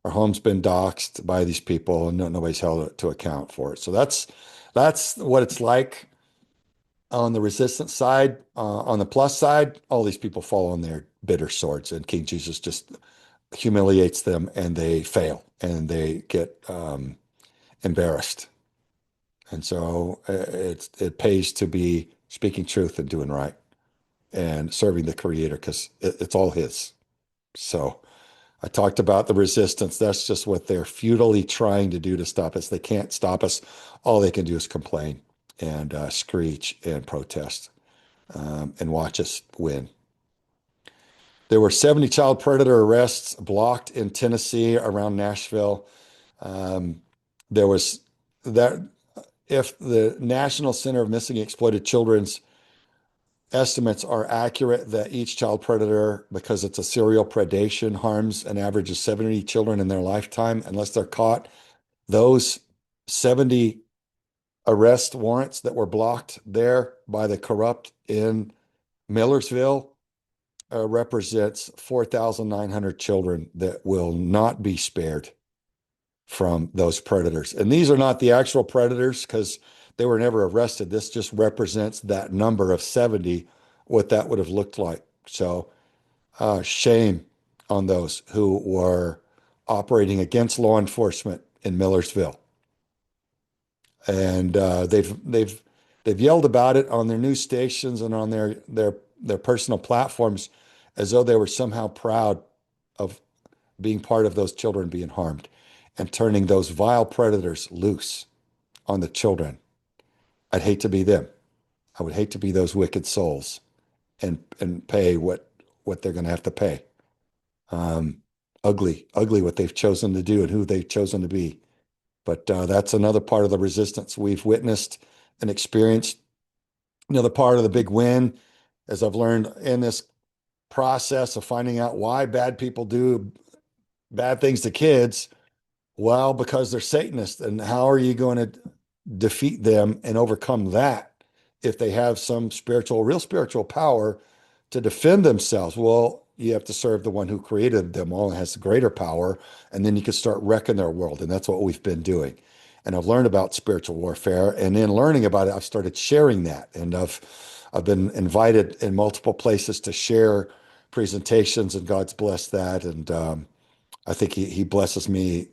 our home's been doxxed by these people, and nobody's held to account for it. So that's what it's like on the resistance side. On the plus side, all these people fall on their bitter swords, and King Jesus just humiliates them, and they fail, and they get embarrassed. And so it pays to be speaking truth and doing right and serving the Creator, because it's all His. So I talked about the resistance. That's just what they're futilely trying to do to stop us. They can't stop us. All they can do is complain and screech and protest and watch us win. There were 70 child predator arrests blocked in Tennessee around Nashville. There was that, if the National Center of Missing and Exploited Children's estimates are accurate, that each child predator, because it's a serial predation, harms an average of 70 children in their lifetime unless they're caught. Those 70 arrest warrants that were blocked there by the corrupt in Millersville represents 4,900 children that will not be spared from those predators. And these are not the actual predators because they were never arrested. This just represents that number of 70, what that would have looked like. So shame on those who were operating against law enforcement in Millersville. And they've yelled about it on their news stations and on their personal platforms as though they were somehow proud of being part of those children being harmed and turning those vile predators loose on the children. I'd hate to be them. I would hate to be those wicked souls and pay what they're going to have to pay. Ugly what they've chosen to do and who they've chosen to be. But that's another part of the resistance we've witnessed and experienced. Another part of the big win, as I've learned in this process of finding out why bad people do bad things to kids. Well, because they're Satanists. And how are you going to defeat them and overcome that if they have some real spiritual power to defend themselves? Well, you have to serve the one who created them all and has the greater power, and then you can start wrecking their world. And that's what we've been doing. And I've learned about spiritual warfare, and in learning about it, I've started sharing that. And I've been invited in multiple places to share presentations, and God's blessed that. And I think he blesses me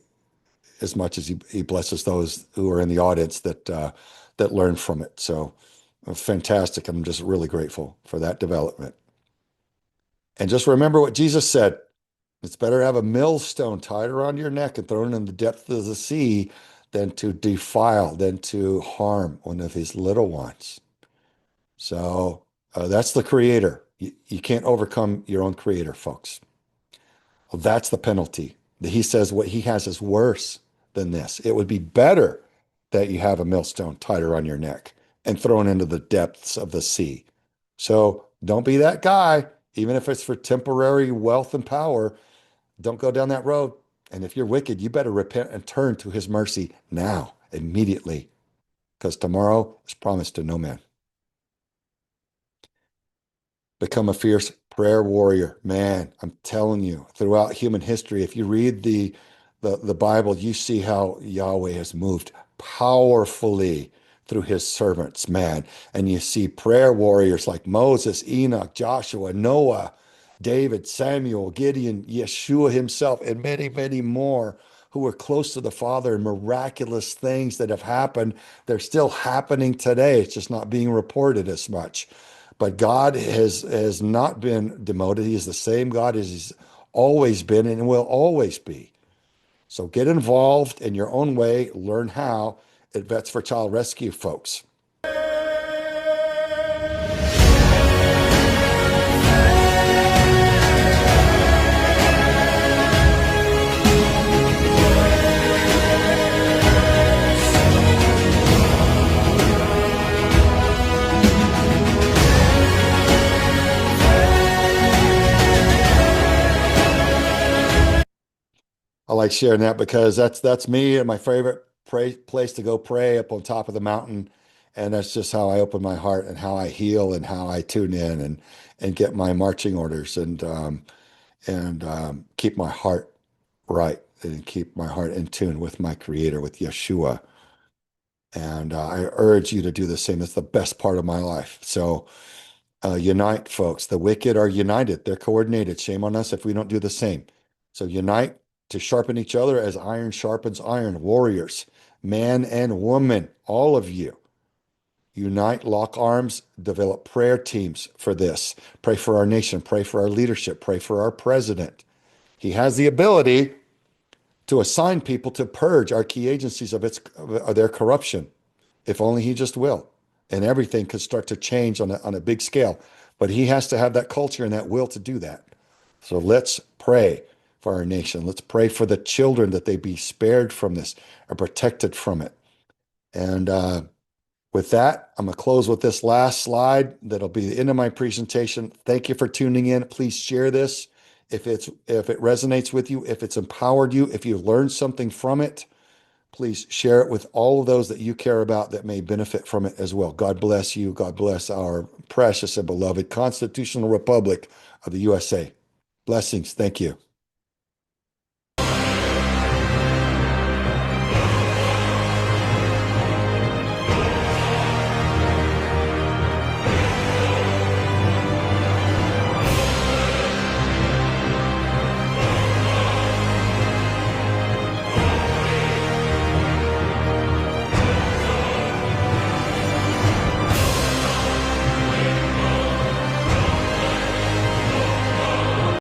as much as he blesses those who are in the audience that learn from it. So fantastic. I'm just really grateful for that development. And just remember what Jesus said. It's better to have a millstone tied around your neck and thrown in the depth of the sea than to defile, than to harm one of his little ones. So that's the Creator. You can't overcome your own creator, folks. Well, that's the penalty. He says what he has is worse than this. It would be better that you have a millstone tied around your neck and thrown into the depths of the sea. So don't be that guy, even if it's for temporary wealth and power. Don't go down that road. And if you're wicked, you better repent and turn to his mercy now, immediately, because tomorrow is promised to no man. Become a fierce prayer warrior. Man, I'm telling you, throughout human history, if you read the Bible, you see how Yahweh has moved powerfully through his servants, man. And you see prayer warriors like Moses, Enoch, Joshua, Noah, David, Samuel, Gideon, Yeshua himself, and many, many more who were close to the Father, and miraculous things that have happened. They're still happening today. It's just not being reported as much. But God has not been demoted. He is the same God as he's always been and will always be. So get involved in your own way. Learn how at Vets for Child Rescue, folks. I like sharing that because that's me and my favorite place to go pray up on top of the mountain. And that's just how I open my heart and how I heal and how I tune in and get my marching orders and keep my heart right and keep my heart in tune with my creator, with Yeshua. And I urge you to do the same. That's the best part of my life. So unite, folks. The wicked are united. They're coordinated. Shame on us if we don't do the same. So unite to sharpen each other as iron sharpens iron. Warriors, man and woman, all of you. Unite, lock arms, develop prayer teams for this. Pray for our nation. Pray for our leadership. Pray for our president. He has the ability to assign people to purge our key agencies of their corruption, if only he just will. And everything could start to change on a big scale. But he has to have that culture and that will to do that. So let's pray for our nation. Let's pray for the children that they be spared from this or protected from it. And with that, I'm going to close with this last slide. That'll be the end of my presentation. Thank you for tuning in. Please share this if it resonates with you, if it's empowered you, if you learned something from it. Please share it with all of those that you care about that may benefit from it as well. God bless you. God bless our precious and beloved constitutional republic of the USA. Blessings. Thank you.